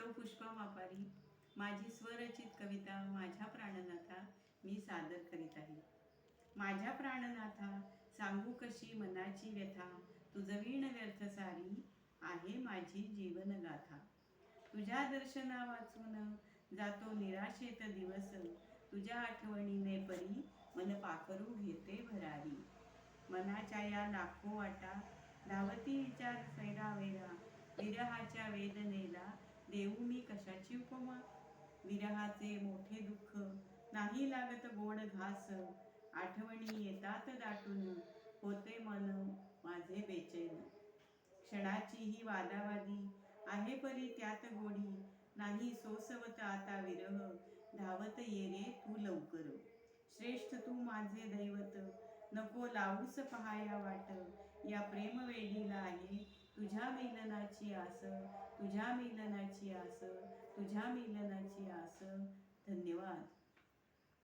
सौ पुष्पा मापारी माझी स्वरचित कविता माझ्या प्राणनाथा मी सादर करीत आहे. माझ्या प्राणनाथा सांगू कशी मनाची व्यथा, तुझवीण व्यर्थ सारी आहे माझी जीवनगाथा. तुझ्या दर्शना वाचून जातो निराशेत दिवस, तुझ्या आठवणीने परी मन पाखरू घेते भरारी. मनाच्या या लाखो वाटा धावती विचार सैरावैरा, विरहाच्या वेदनेला देऊ मी कशाची उपमा. विरहाचे मोठे दुःख नाही लागत गोड घास, आठवणी येतात दाटून होते मन माझे बेचैन. क्षणाची ही वादावादी आहे परी त्यात गोडी, नाही सोसवत आता विरह धावत ये रे तू लवकर. श्रेष्ठ तू माझे दैवत नको लावूस पहाया वाट, या प्रेमवेडीला आहे तुझ्या मिलनाची आस, तुझ्या मिलनाची आस, तुझ्या मिलनाची आस. धन्यवाद.